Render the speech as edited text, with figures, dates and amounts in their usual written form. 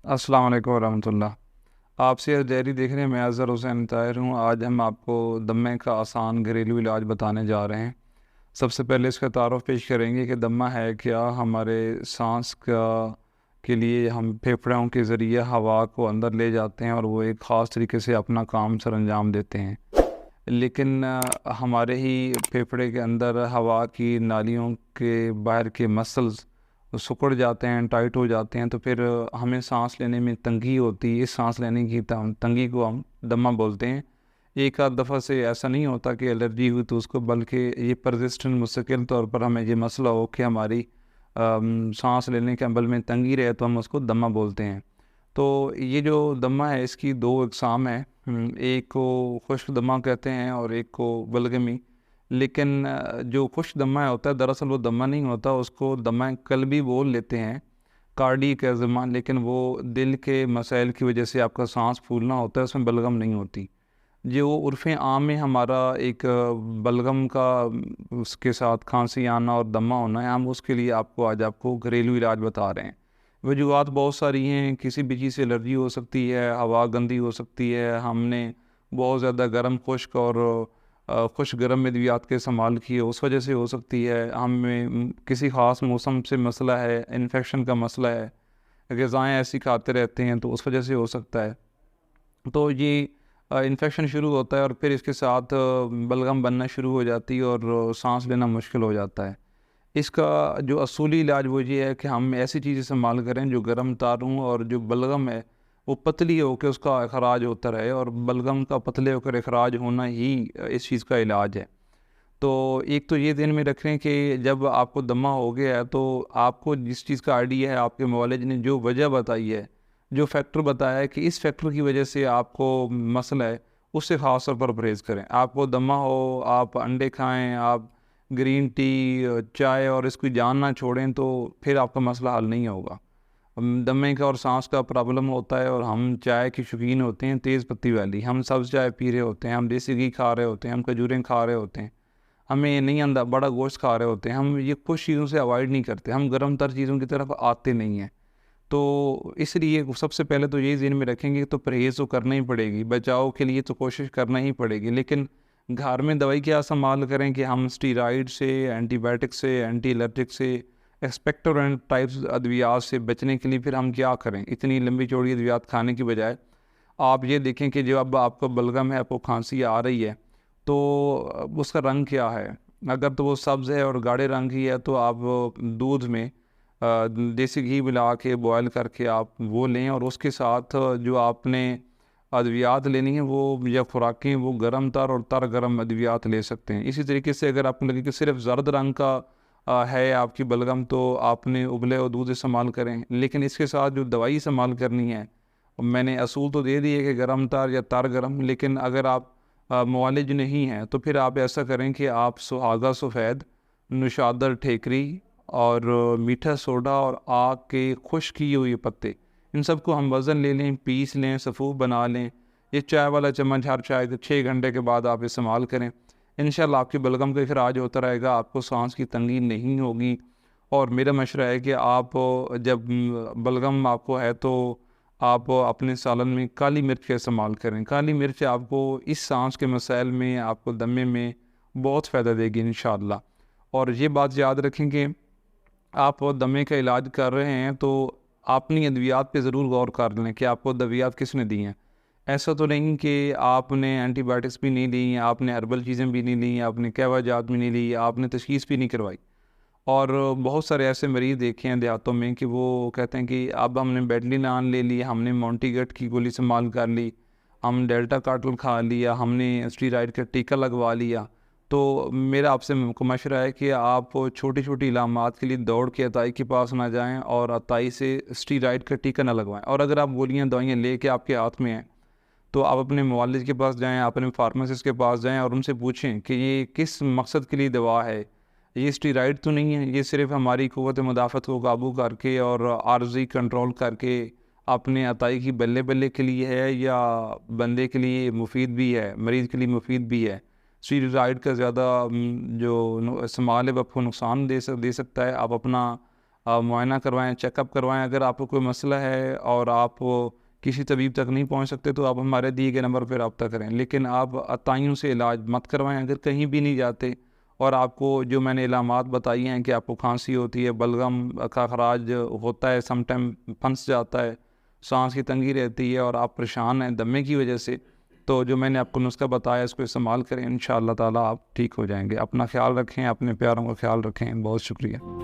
अस्सलाम वालेकुम वरहमतुल्लाह। आपसे डायरी देख रहे हैं, मैं अज़हर हुसैन ताहिर हूँ। आज हम आपको दम्मे का आसान घरेलू इलाज बताने जा रहे हैं। सबसे पहले इसका तारुफ पेश करेंगे कि दम्मा है क्या। हमारे सांस का के लिए हम फेफड़ों के ज़रिए हवा को अंदर ले जाते हैं और वो एक ख़ास तरीके से अपना काम सर अंजाम देते हैं। लेकिन हमारे ही फेफड़े के अंदर हवा की नालियों के बाहर के मसल्स सिकुड़ जाते हैं, टाइट हो जाते हैं, तो फिर हमें सांस लेने में तंगी होती है। इस सांस लेने की तंगी को हम दमा बोलते हैं। एक आध दफ़ा से ऐसा नहीं होता कि एलर्जी हुई तो उसको, बल्कि ये परसिस्टेंट मुस्तकिल तौर पर हमें ये मसला हो कि हमारी सांस लेने के अमल में तंगी रहे, तो हम उसको दमा बोलते हैं। तो ये जो दमा है इसकी दो अक़साम है। एक को खुश्क दमा कहते हैं और एक को बलगमी। लेकिन जो खुश्क दमा होता है, दरअसल वो दमा नहीं होता, उसको दमा कल्बी बोल लेते हैं, कार्डियक एज़मा। लेकिन वो दिल के मसाइल की वजह से आपका सांस फूलना होता है, उसमें बलगम नहीं होती। जो उर्फ़ आम में हमारा एक बलगम का उसके साथ खांसी आना और दमा होना है, हम उसके लिए आपको घरेलू इलाज बता रहे हैं। वजूहत बहुत सारी हैं, किसी भी चीज़ से एलर्जी हो सकती है, हवा गंदी हो सकती है, हमने बहुत ज़्यादा गर्म खुश्क और खुश्क गर्म अद्वियात के इस्तेमाल किए उस वजह से हो सकती है, हमें किसी ख़ास मौसम से मसला है, इन्फेक्शन का मसला है, ग़िज़ाएँ ऐसी खाते रहते हैं तो उस वजह से हो सकता है। तो ये इन्फेक्शन शुरू होता है और फिर इसके साथ बलगम बनना शुरू हो जाती है और सांस लेना मुश्किल हो जाता है। इसका जो असूली इलाज वो ये है कि हम ऐसी चीज़ इस्तेमाल करें जो गर्म तार हों और जो बलगम है वो पतली हो के उसका अखराज होता रहे, और बलगम का पतले होकर अखराज होना ही इस चीज़ का इलाज है। तो एक तो ये ध्यान में रखें कि जब आपको दमा हो गया है तो आपको जिस चीज़ का आइडिया है, आपके मुआलिज ने जो वजह बताई है, जो फैक्टर बताया है कि इस फैक्टर की वजह से आपको मसला है, उससे ख़ास तौर पर परहेज़ करें। आपको दमा हो, आप अंडे खाएँ, आप ग्रीन टी, चाय और इसकी जान ना छोड़ें, तो फिर आपका मसला हल नहीं होगा। दमे का और सांस का प्रॉब्लम होता है और हम चाय के शौकीन होते हैं, तेज़ पत्ती वाली। हम सब्ज़ चाय पी रहे होते हैं, हम देसी घी खा रहे होते हैं, हम खजूरें खा रहे होते हैं, हमें ये नहीं आंदा, बड़ा गोश्त खा रहे होते हैं। हम ये कुछ चीज़ों से अवॉइड नहीं करते, हम गर्म तर चीज़ों की तरफ आते नहीं हैं। तो इसलिए सबसे पहले तो यही ज़हन में रखेंगे, तो परहेज़ तो करना ही पड़ेगी, बचाव के लिए तो कोशिश करना ही पड़ेगी। लेकिन घर में दवाई क्या इस्तेमाल करें कि हम स्टीरॉइड से, एंटीबायोटिक से, एंटी एलर्जिक से, एक्सपेक्टोरेंट टाइप्स अद्वियात से बचने के लिए फिर हम क्या करें? इतनी लंबी चौड़ी अद्वियात खाने की बजाय आप ये देखें कि जब आपको बलगम है, आपको खांसी आ रही है, तो उसका रंग क्या है? अगर तो वो सब्ज़ है और गाढ़े रंग की है, तो आप दूध में देसी घी मिला के बॉयल करके आप वो लें, और उसके साथ जो आपने अद्वियात लेनी है वो या खुराकें, वो गर्म तर और तर गर्म अद्वियात ले सकते हैं। इसी तरीके से अगर आपको लगे कि सिर्फ ज़र्द रंग का है आपकी बलगम, तो आपने उबले हुए दूध इस्तेमाल करें। लेकिन इसके साथ जो दवाई इस्तेमाल करनी है, मैंने असूल तो दे दिए कि गर्म तर या तर गर्म, लेकिन अगर आप मुआलिज नहीं हैं तो फिर आप ऐसा करें कि आप सुहागा सफ़ेद, नुशादर ठेकरी और मीठा सोडा और आक के खुश्क किए हुए पत्ते, इन सबको हम वज़न ले लें, पीस लें, सफ़ूफ बना लें। ये चाय वाला चम्मच हर चाय के 6 घंटे के बाद आप इस्तेमाल करें। इंशाल्लाह आपकी बलगम का इखराज होता रहेगा, आपको सांस की तंगी नहीं होगी। और मेरा मशवरा है कि आप जब बलगम आपको है तो आप अपने सालन में काली मिर्च का इस्तेमाल करें। काली मिर्च आपको इस सांस के मसाइल में, आपको दमे में बहुत फ़ायदा देगी इंशाअल्लाह। और ये बात याद रखें कि आप दमे का इलाज कर रहे हैं तो अपनी अद्वियात पे ज़रूर गौर कर लें कि आपको अद्वियात किसने दी हैं। ऐसा तो नहीं कि आपने एंटीबायोटिक्स भी नहीं ली, आपने हर्बल चीज़ें भी नहीं ली, आपने कहवा जात भी नहीं ली, आपने तशख़ीस भी नहीं करवाई। और बहुत सारे ऐसे मरीज़ देखे हैं देहातों में कि वो कहते हैं कि अब हमने बेडलिनान ले ली, हमने मोंटीगट की गोली इस्तेमाल कर ली, हम डेल्टा कार्टल खा लिया, हमने स्टीरॉइड का टीका लगवा लिया। तो मेरा आपसे मशवरा है कि आप छोटी-छोटी इलामात के लिए दौड़ के अताई के पास ना जाएँ और अताई से स्टीरॉइड का टीका ना लगवाएँ। और अगर आप गोलियाँ, दवाइयाँ लेके आपके हाथ में हैं, तो आप अपने मुआलिज के पास जाएँ, आप अपने फार्मासिस्ट के पास जाएँ और उनसे पूछें कि ये किस मकसद के लिए दवा है। ये स्टीरॉइड तो नहीं है, ये सिर्फ़ हमारी क़ुव्वत मुदाफ़त को काबू करके और आर्ज़ी कंट्रोल करके अपने अताई की बल्ले-बल्ले के लिए है, या बंदे के लिए मुफ़ीद भी है, मरीज़ के लिए मुफ़ीद भी है। स्टीरॉइड का ज़्यादा जो इस्तेमाल है वो आपको नुकसान दे सकता है। आप अपना आप मुआयना करवाएं, चेकअप करवाएं। अगर आपको कोई मसला है और आप किसी तबीब तक नहीं पहुंच सकते तो आप हमारे दिए गए नंबर पर रब्ता करें, लेकिन आप अताइयों से इलाज मत करवाएं। अगर कहीं भी नहीं जाते और आपको जो मैंने इलामात बताई हैं कि आपको खांसी होती है, बलगम का खराज होता है, समटाइम फंस जाता है, सांस की तंगी रहती है और आप परेशान हैं दमे की वजह से, तो जो मैंने आपको नुस्खा बताया इसको इस्तेमाल करें, इंशाअल्लाह ताला आप ठीक हो जाएंगे। अपना ख्याल रखें, अपने प्यारों का ख्याल रखें। बहुत शुक्रिया।